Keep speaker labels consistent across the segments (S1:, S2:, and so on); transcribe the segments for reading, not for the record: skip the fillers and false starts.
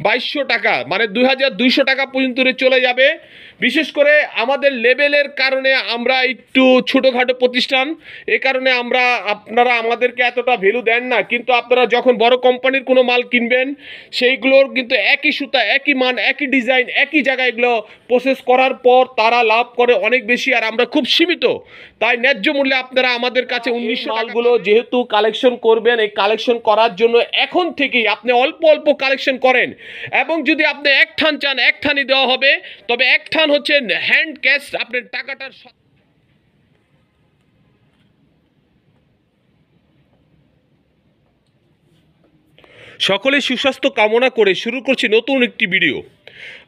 S1: 2200 টাকা, মানে 2200 টাকা পর্যন্ত চলে যাবে। বিশেষ করে আমাদের লেভেলের কারণে আমরা একটু ছোটোখাটো প্রতিষ্ঠান, এ কারণে আপনারা আমাদেরকে এতটা ভ্যালু দেন না, কিন্তু আপনারা যখন বড় কোম্পানির কোনো মাল কিনবেন সেইগুলোর কিন্তু একই সুতা, একই মান, একই ডিজাইন, একই জায়গায় এগুলো প্রসেস করার পর তারা লাভ করে অনেক বেশি, আর আমরা খুব সীমিত। তাই ন্যায্য মূল্যে আপনারা আমাদের কাছে 1900 মালগুলো যেহেতু কালেকশন করবেন, এই কালেকশন করার জন্য এখন থেকেই আপনি অল্প অল্প কালেকশন করেন, এবং যদি আপনি এক ঠান চান এক ঠানই দেওয়া হবে, তবে এক ঠান হচ্ছে হ্যান্ড ক্যাশ, আপনার টাকাটার সকলে সুস্বাস্থ্য কামনা করে শুরু করছি নতুন একটি ভিডিও।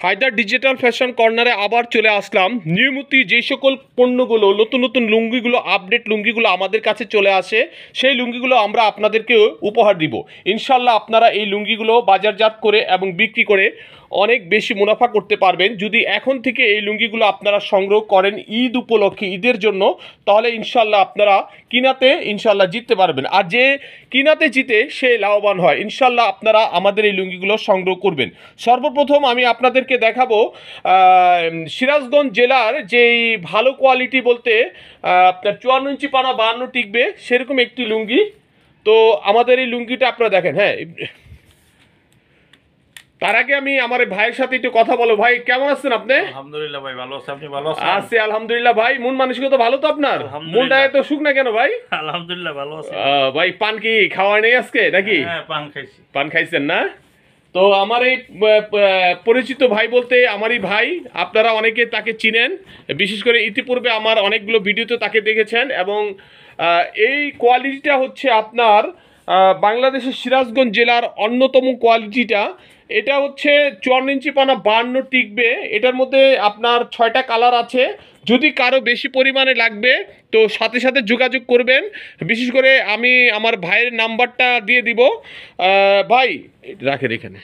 S1: হায়দার ডিজিটাল ফ্যাশন কর্নারে আবার চলে আসলাম। নিয়মিত যে সকল পণ্যগুলো, নতুন নতুন লুঙ্গিগুলো, আপডেট লুঙ্গিগুলো আমাদের কাছে চলে আসে, সেই লুঙ্গিগুলো আমরা আপনাদেরকে উপহার দিব। ইনশাল্লাহ আপনারা এই লুঙ্গিগুলো বাজারজাত করে এবং বিক্রি করে অনেক বেশি মুনাফা করতে পারবেন যদি এখন থেকে এই লুঙ্গিগুলো আপনারা সংগ্রহ করেন ঈদ উপলক্ষে, ঈদের জন্য। তাহলে ইনশাল্লাহ আপনারা কিনাতে ইনশাল্লাহ জিততে পারবেন, আর যে কিনাতে জিতে সে লাভবান হয়। ইনশাল্লাহ আপনারা আমাদের এই লুঙ্গিগুলো সংগ্রহ করবেন। সর্বপ্রথম আমি আপনাদেরকে দেখাবো সিরাজগঞ্জ জেলার যেই ভালো কোয়ালিটি বলতে আপনার 54 ইঞ্চি পানা 52 টিকবে সেরকম একটি লুঙ্গি। তো আমাদের এই লুঙ্গিটা আপনারা দেখেন। হ্যাঁ, তার আগে আমি আমার ভাইয়ের সাথে একটু কথা বলো। ভাই কেমন আছেন আপনি?
S2: আলহামদুলিল্লাহ ভাই, ভালো আছি। আপনি ভালো আছেন?
S1: আছি আলহামদুলিল্লাহ। ভাই মন মানসিকতা ভালো তো আপনার? মনটা এত শুকনা কেন ভাই?
S2: আলহামদুলিল্লাহ ভালো আছি।
S1: ভাই পান কি খাওয়া নেই আজকে নাকি?
S2: হ্যাঁ, পান খাইছি।
S1: পান খাইছেন না? তো আমার এই পরিচিত ভাই বলতে আমারই ভাই, আপনারা অনেকে তাকে চিনেন, বিশেষ করে ইতিপূর্বে আমার অনেকগুলো ভিডিওতে তাকে দেখেছেন। এবং এই কোয়ালিটিটা হচ্ছে আপনার বাংলাদেশের সিরাজগঞ্জ জেলার অন্যতম কোয়ালিটিটা। এটা হচ্ছে 54 ইঞ্চি পানা 52 টিকবে। এটার মধ্যে আপনার 6টা কালার আছে। যদি কারো বেশি পরিমাণে লাগবে তো সাথে সাথে যোগাযোগ করবেন। বিশেষ করে আমি আমার ভাইয়ের নাম্বারটা দিয়ে দিব। ভাই রাখেন এখানে।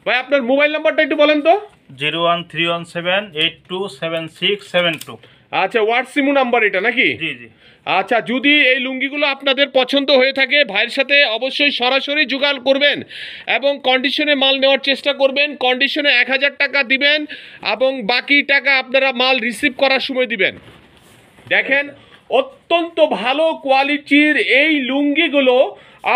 S1: ভাই আপনার মোবাইল নাম্বারটা একটু বলেন তো।
S2: 01317827672।
S1: আচ্ছা, হোয়াটসঅ্যাপ নাম্বার এটা নাকি?
S2: জি জি।
S1: আচ্ছা, যদি এই লুঙ্গিগুলো আপনাদের পছন্দ হয়ে থাকে ভাইয়ের সাথে অবশ্যই সরাসরি যোগাযোগ করবেন এবং কন্ডিশনে মাল নেওয়ার চেষ্টা করবেন। কন্ডিশনে 1000 টাকা দিবেন এবং বাকি টাকা আপনারা মাল রিসিভ করার সময় দিবেন। দেখেন, অত্যন্ত ভালো কোয়ালিটির এই লুঙ্গিগুলো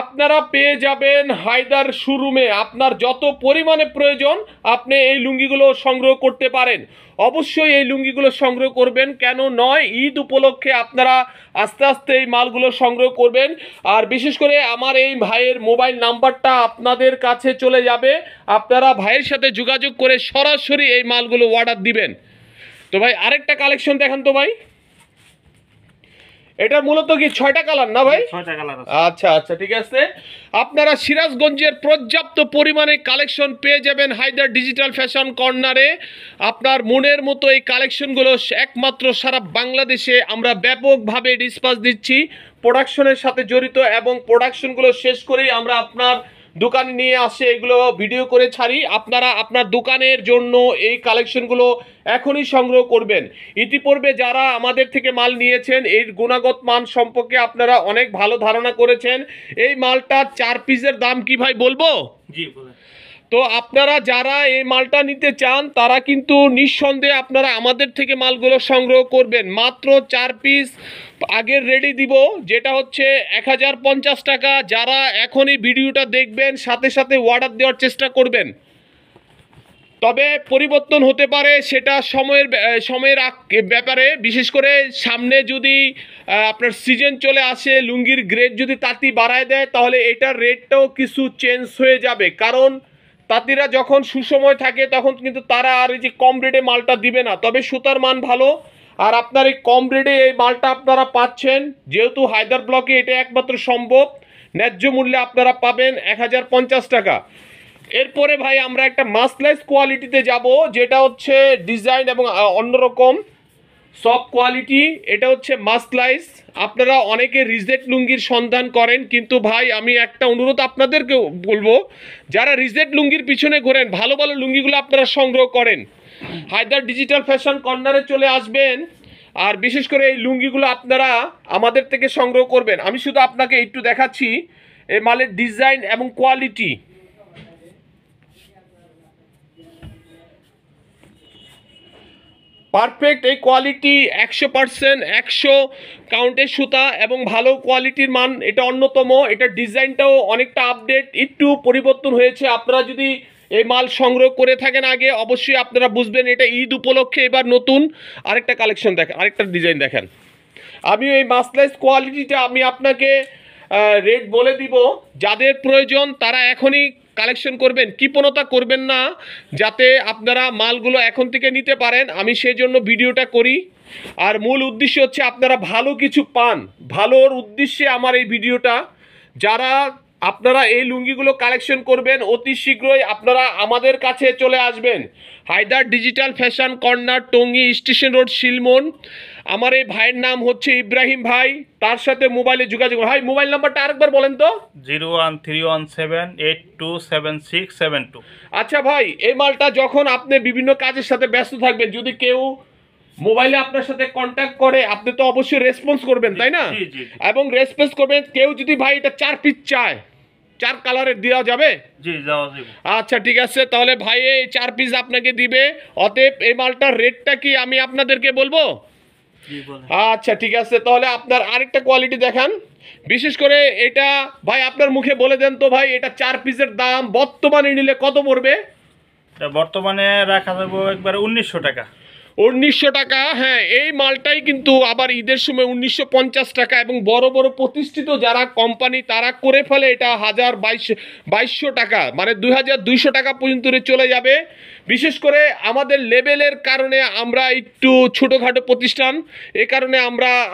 S1: আপনারা পেয়ে যাবেন হায়দার শোরুমে। আপনার যত পরিমাণে প্রয়োজন আপনি এই লুঙ্গিগুলো সংগ্রহ করতে পারেন। অবশ্যই এই লুঙ্গিগুলো সংগ্রহ করবেন, কেন নয় ঈদ উপলক্ষে আপনারা আস্তে আস্তে এই মালগুলো সংগ্রহ করবেন। আর বিশেষ করে আমার এই ভাইয়ের মোবাইল নাম্বারটা আপনাদের কাছে চলে যাবে, আপনারা ভাইয়ের সাথে যোগাযোগ করে সরাসরি এই মালগুলো অর্ডার দিবেন। তো ভাই আরেকটা কালেকশন দেখান তো ভাই। এটা মূলত কি 6টা কালার না ভাই?
S2: 6টা কালার আছে।
S1: আচ্ছা আচ্ছা, ঠিক আছে। আপনারা সিরাজগঞ্জের পর্যাপ্ত পরিমাণে কালেকশন পেয়ে যাবেন হায়দার ডিজিটাল ফ্যাশন কর্নারে। আপনার মনের মতো এই কালেকশনগুলো একমাত্র সারা বাংলাদেশে আমরা ব্যাপকভাবে ডিসপাস দিচ্ছি, প্রোডাকশনের সাথে জড়িত, এবং প্রোডাকশনগুলো শেষ করেই আমরা আপনার দোকানে নিয়ে আসে এগুলো ভিডিও করে ছাড়ি। আপনারা আপনার দোকানের জন্য এই কালেকশনগুলো এখনই সংগ্রহ করবেন। ইতিপূর্বে যারা আমাদের থেকে মাল নিয়েছেন এর গুণগত মান সম্পর্কে আপনারা অনেক ভালো ধারণা করেছেন। এই মালটা 4 পিসের দাম কি ভাই বলবো?
S2: জি বলেন।
S1: তো আপনারা যারা এই মালটা নিতে চান তারা কিন্তু নিঃসন্দেহে আপনারা আমাদের থেকে মালগুলো সংগ্রহ করবেন। মাত্র 4 পিস আগের রেডি দিব, যেটা হচ্ছে 1050 টাকা। যারা এখনই ভিডিওটা দেখবেন সাথে সাথে অর্ডার দেওয়ার চেষ্টা করবেন। তবে পরিবর্তন হতে পারে, সেটা সময়ের ব্যাপারে। বিশেষ করে সামনে যদি আপনার সিজন চলে আসে, লুঙ্গির গ্রেড যদি তাঁতি বাড়ায় দেয় তাহলে এটার রেটটাও কিছু চেঞ্জ হয়ে যাবে। কারণ তাঁতিরা যখন সুসময় থাকে তখন কিন্তু তারা আর এই যে কম রেটে মালটা দিবে না। তবে সুতার মান ভালো, আর আপনার এই কম রেটে এই মালটা আপনারা পাচ্ছেন, যেহেতু হায়দার ব্লকে এটা একমাত্র সম্ভব। ন্যায্য মূল্যে আপনারা পাবেন 1050 টাকা। এরপরে ভাই আমরা একটা মাসলাইজ কোয়ালিটিতে যাব, যেটা হচ্ছে ডিজাইন এবং অন্যরকম সফট কোয়ালিটি। এটা হচ্ছে মাসলাইজ। আপনারা অনেকে রিজেট লুঙ্গির সন্ধান করেন, কিন্তু ভাই আমি একটা অনুরোধ আপনাদেরকে বলবো, যারা রিজেট লুঙ্গির পিছনে ঘোরেন ভালো ভালো লুঙ্গিগুলো আপনারা সংগ্রহ করেন, হায়দার ডিজিটাল ফ্যাশন কর্নারে চলে আসবেন। আর বিশেষ করে এই লুঙ্গিগুলো আপনারা আমাদের থেকে সংগ্রহ করবেন। আমি শুধু আপনাকে একটু দেখাচ্ছি এই মালের ডিজাইন এবং কোয়ালিটি। পারফেক্ট এই কোয়ালিটি 100% 100 কাউন্টের সুতা এবং ভালো কোয়ালিটির মান, এটা অন্যতম। এটা ডিজাইনটাও অনেকটা আপডেট, একটু পরিবর্তন হয়েছে। আপনারা যদি এই মাল সংগ্রহ করে থাকেন আগে, অবশ্যই আপনারা বুঝবেন এটা ঈদ উপলক্ষে এবার নতুন আরেকটা কালেকশন দেখেন, আরেকটা ডিজাইন দেখেন। আমি এই মাসলাইজ কোয়ালিটিটা আমি আপনাকে রেট বলে দিব, যাদের প্রয়োজন তারা এখনই কালেকশন করবেন, কৃপণতা করবেন না, যাতে আপনারা মালগুলো এখন থেকে নিতে পারেন। আমি সেই জন্য ভিডিওটা করি, আর মূল উদ্দেশ্য হচ্ছে আপনারা ভালো কিছু পান, ভালোর উদ্দেশ্যে আমার এই ভিডিওটা। যারা আপনারা এই লুঙ্গিগুলো কালেকশন করবেন, অতি শীঘ্রই আপনারা আমাদের কাছে চলে আসবেন। Haider digital fashion corner, Tongi station road, Shilmon. আমার এই ভাইয়ের নাম হচ্ছে ইব্রাহিম ভাই, তার সাথে মোবাইলে যোগাযোগ। ভাই মোবাইল নাম্বারটা আরেকবার বলেন তো।
S2: 01317827672।
S1: আচ্ছা ভাই, এই মালটা যখন আপনি বিভিন্ন কাজের সাথে ব্যস্ত থাকবেন, যদি কেউ মোবাইলে আপনার সাথে কন্ট্যাক্ট করে, আপনি তো অবশ্যই রেসপন্স করবেন, তাই না?
S2: জি, জি।
S1: এবং রেসপন্স করবেন। কেউ যদি ভাই এটা 4 পিস চায়, 4 কালারের দেওয়া যাবে?
S2: জি, যাওয়া যাবে।
S1: আচ্ছা ঠিক আছে, তাহলে ভাই এই 4 পিস আপনাকে দিবে। অতএব এই মালটার রেটটা কি আমি আপনাদেরকে বলবো?
S2: জি, বলেন।
S1: আচ্ছা ঠিক আছে, তাহলে আপনার আরেকটা কোয়ালিটি দেখান। বিশেষ করে এটা ভাই আপনার মুখে বলে দেন তো ভাই, এটা 4 পিসের দাম বর্তমানে নিলে কত পড়বে?
S2: এটা বর্তমানে রাখা যাবে একবারে 1900 টাকা।
S1: 1900 টাকা। হ্যাঁ, এই মালটাই কিন্তু আবার ঈদের সময় 1950 টাকা, এবং বড় বড় প্রতিষ্ঠিত যারা কোম্পানি তারা করে ফেলে এটা 2200 টাকা, মানে 2200 টাকা পর্যন্ত চলে যাবে। বিশেষ করে আমাদের লেভেলের কারণে, আমরা একটু ছোটোখাটো প্রতিষ্ঠান, এ কারণে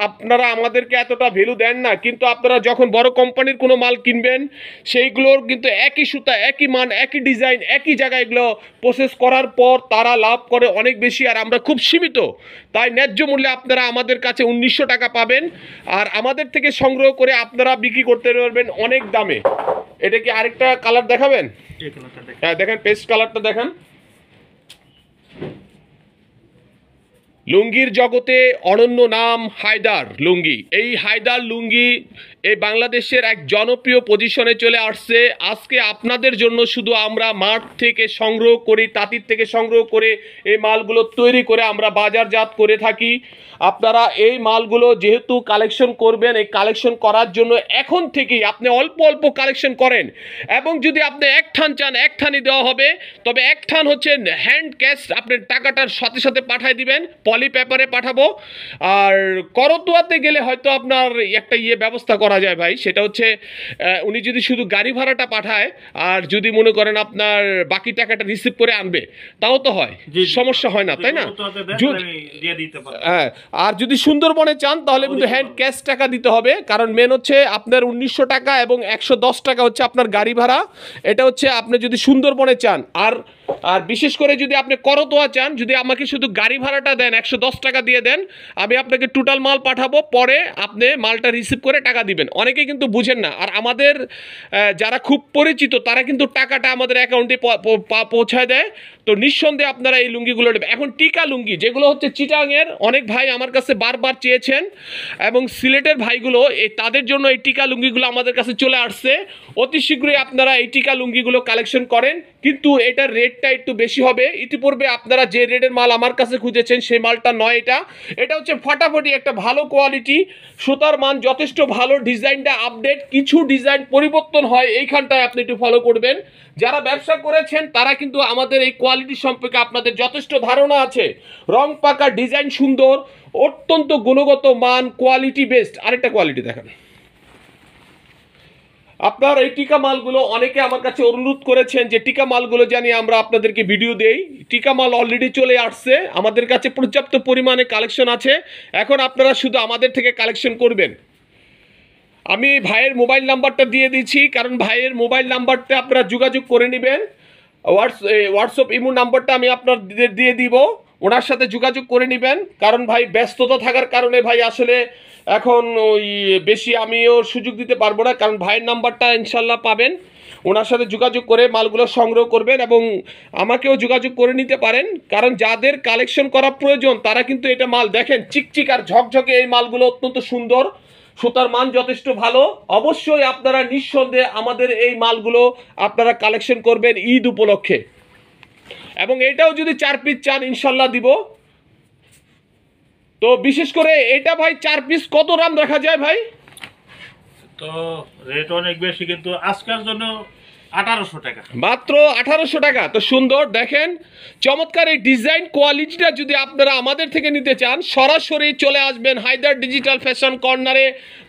S1: আপনারা আমাদেরকে এতটা ভ্যালু দেন না। কিন্তু আপনারা যখন বড় কোম্পানির কোনো মাল কিনবেন, সেইগুলোর কিন্তু একই সুতা, একই মান, একই ডিজাইন, একই জায়গায় এগুলো প্রসেস করার পর তারা লাভ করে অনেক বেশি, আর আমরা খুব সীমিত। তাই ন্যায্য মূল্যে আপনারা আমাদের কাছে 1900 টাকা পাবেন, আর আমাদের থেকে সংগ্রহ করে আপনারা বিক্রি করতে পারবেন অনেক দামে। এটা কি আরেকটা কালার দেখাবেন?
S2: এই কালারটা দেখেন।
S1: হ্যাঁ দেখেন, পেস্ট কালারটা দেখেন। লুঙ্গির জগতে অনন্য নাম হায়দার লুঙ্গি। এই হায়দার লুঙ্গি এই বাংলাদেশের এক জনপ্রিয় পজিশনে চলে আসছে। আজকে আপনাদের জন্য শুধু আমরা মাঠ থেকে সংগ্রহ করি, তাঁতির থেকে সংগ্রহ করে এই মালগুলো তৈরি করে আমরা বাজারজাত করে থাকি। আপনারা এই মালগুলো যেহেতু কালেকশন করবেন, এই কালেকশন করার জন্য এখন থেকেই আপনি অল্প অল্প কালেকশন করেন, এবং যদি আপনি এক ঠান চান এক ঠানই দেওয়া হবে। তবে এক ঠান হচ্ছে হ্যান্ড ক্যাশ, আপনি টাকাটার সাথে সাথে পাঠিয়ে দিবেন, পলি পেপারে পাঠাবো। আর করতোয়াতে গেলে হয়তো আপনার একটা ব্যবস্থা করা যায় ভাই, সেটা হচ্ছে উনি যদি শুধু গাড়ি ভাড়াটা পাঠায়, আর যদি মনে করেন আপনার বাকি টাকাটা রিসিভ করে আনবে, তাও তো হয়,
S2: জি, জি।
S1: সমস্যা হয় না, তাই না?
S2: আমি দিয়ে দিতে পারবো।
S1: হ্যাঁ, আর যদি সুন্দরবনে চান তাহলে কিন্তু হ্যান্ড ক্যাশ টাকা দিতে হবে, কারণ মেন হচ্ছে আপনার 1900 টাকা এবং 110 টাকা হচ্ছে আপনার গাড়ি ভাড়া। এটা হচ্ছে আপনি যদি সুন্দরবনে চান, আর বিশেষ করে যদি আপনি করতোয়া চান, যদি আমাকে শুধু গাড়ি ভাড়াটা দেন, 110 টাকা দিয়ে দেন, আমি আপনাকে টোটাল মাল পাঠাবো, পরে আপনি মালটা রিসিভ করে টাকা দিবেন। অনেকে কিন্তু বুঝেন না, আর আমাদের যারা খুব পরিচিত তারা কিন্তু টাকাটা আমাদের অ্যাকাউন্টে পৌঁছায় দেয়। তো নিঃসন্দেহে আপনারা এই লুঙ্গিগুলো নেবেন। এখন টিকা লুঙ্গি যেগুলো হচ্ছে চিটাংয়ের, অনেক ভাই আমার কাছে বারবার চেয়েছেন, এবং সিলেটের ভাইগুলো তাদের জন্য এই টিকা লুঙ্গিগুলো আমাদের কাছে চলে আসছে। অতি শীঘ্রই আপনারা এই টিকা লুঙ্গিগুলো কালেকশন করেন, কিন্তু এটার রেটটা একটু বেশি হবে। ইতিপূর্বে আপনারা যে রেটের মাল আমার কাছে খুঁজেছেন সেই মালটা নয়, এটা হচ্ছে ফাটাফাটি একটা ভালো কোয়ালিটি, সুতার মান যথেষ্ট ভালো, ডিজাইনটা আপডেট, কিছু ডিজাইন পরিবর্তন হয়, এইখানটায় আপনি একটু ফলো করবেন। যারা ব্যবসা করেছেন তারা কিন্তু আমাদের এই কোয়ালিটি সম্পর্কে আপনাদের যথেষ্ট ধারণা আছে। রং পাকা, ডিজাইন সুন্দর, অত্যন্ত গুণগত মান, কোয়ালিটি বেস্ট। আরেকটা কোয়ালিটি দেখেন। আপনার এই টিকা মালগুলো অনেকে আমার কাছে অনুরোধ করেছেন যে টিকা মালগুলো জানি আমরা আপনাদেরকে ভিডিও দেই। টিকা মাল অলরেডি চলে আসছে, আমাদের কাছে পর্যাপ্ত পরিমাণে কালেকশন আছে। এখন আপনারা শুধু আমাদের থেকে কালেকশন করবেন। আমি ভাইয়ের মোবাইল নাম্বারটা দিয়ে দিচ্ছি, কারণ ভাইয়ের মোবাইল নাম্বারটা আপনারা যোগাযোগ করে নেবেন। হোয়াটসঅ্যাপ ইমো নাম্বারটা আমি আপনাদের দিয়ে দিব, ওনার সাথে যোগাযোগ করে নেবেন। কারণ ভাই ব্যস্ততা থাকার কারণে ভাই আসলে এখন ওই বেশি আমিও সুযোগ দিতে পারবো না, কারণ ভাইয়ের নাম্বারটা ইনশাল্লাহ পাবেন। ওনার সাথে যোগাযোগ করে মালগুলো সংগ্রহ করবেন, এবং আমাকেও যোগাযোগ করে নিতে পারেন। কারণ যাদের কালেকশন করা প্রয়োজন তারা কিন্তু এটা মাল দেখেন, চিকচিক আর ঝকঝকে এই মালগুলো অত্যন্ত সুন্দর, সুতার মান যথেষ্ট ভালো। অবশ্যই আপনারা নিঃসন্দেহে আমাদের এই মালগুলো আপনারা কালেকশন করবেন ঈদ উপলক্ষে। এবং এটাও যদি 4 পিস চান ইনশাল্লাহ দিব। তো বিশেষ করে এটা ভাই 4 পিস কত দাম রাখা যায় ভাই?
S2: তো রেট অনেক বেশি, কিন্তু আজকের জন্য 1800 টাকা।
S1: মাত্র 1800 টাকা। তো সুন্দর, দেখেন চমৎকার এই ডিজাইন কোয়ালিটিটা যদি আপনারা আমাদের থেকে নিতে চান সরাসরি চলে আসবেন হায়দার ডিজিটাল ফ্যাশন কর্নারে।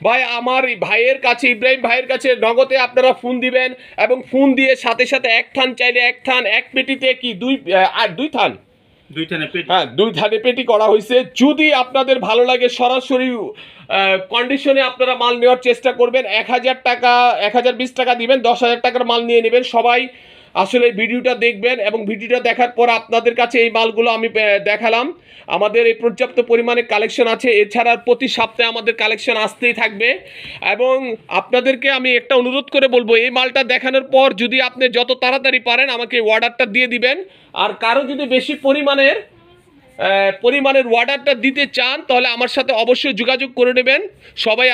S1: ভাই আমার ভাইয়ের কাছে, ইব্রাহিম ভাইয়ের কাছে নগদে আপনারা ফোন দিবেন এবং ফোন দিয়ে সাথে সাথে এক থান চাইলে এক থান, এক পেটিতে কি দুই থান,
S2: 2 থানে পেটি।
S1: হ্যাঁ 2 ধানে পেটি করা হয়েছে। যদি আপনাদের ভালো লাগে সরাসরি কন্ডিশনে আপনারা মাল নেওয়ার চেষ্টা করবেন। 1000 টাকা 1020 টাকা দিবেন, 10,000 টাকার মাল নিয়ে নেবেন। সবাই আসলে ভিডিওটা দেখবেন এবং ভিডিওটা দেখার পর আপনাদের কাছে এই মালগুলো আমি দেখালাম। আমাদের এই পর্যাপ্ত পরিমাণে কালেকশন আছে, এছাড়া প্রতি সপ্তাহে আমাদের কালেকশন আসতেই থাকবে। এবং আপনাদেরকে আমি একটা অনুরোধ করে বলবো, এই মালটা দেখানোর পর যদি আপনি যত তাড়াতাড়ি পারেন আমাকে অর্ডারটা দিয়ে দিবেন। আর কারো যদি বেশি পরিমাণের অর্ডারটা দিতে চান তাহলে আমার সাথে অবশ্যই যোগাযোগ করে নেবেন। সবাই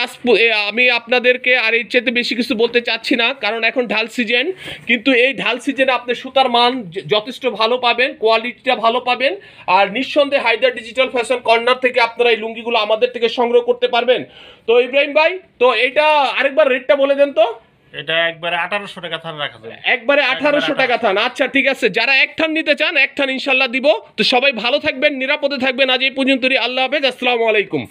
S1: আমি আপনাদেরকে আর এর চাইতে বেশি কিছু বলতে চাচ্ছি না, কারণ এখন ঢাল সিজন। কিন্তু এই ঢাল সিজনে আপনি সুতার মান যথেষ্ট ভালো পাবেন, কোয়ালিটিটা ভালো পাবেন। আর নিঃসন্দেহে হায়দার ডিজিটাল ফ্যাশন কর্নার থেকে আপনারা এই লুঙ্গিগুলো আমাদের থেকে সংগ্রহ করতে পারবেন। তো ইব্রাহিম ভাই, তো এটা আরেকবার রেটটা বলে দেন তো।
S2: এটা একবারে 1800 টাকা থান রাখা যাবে।
S1: একবারে 1800 টাকা থান। আচ্ছা ঠিক আছে, যারা এক থান নিতে চান এক থান ইনশাল্লাহ দিব। তো সবাই ভালো থাকবেন, নিরাপদে থাকবেন। আজ এই পর্যন্তই। আল্লাহ হাফেজ, আসসালামু আলাইকুম।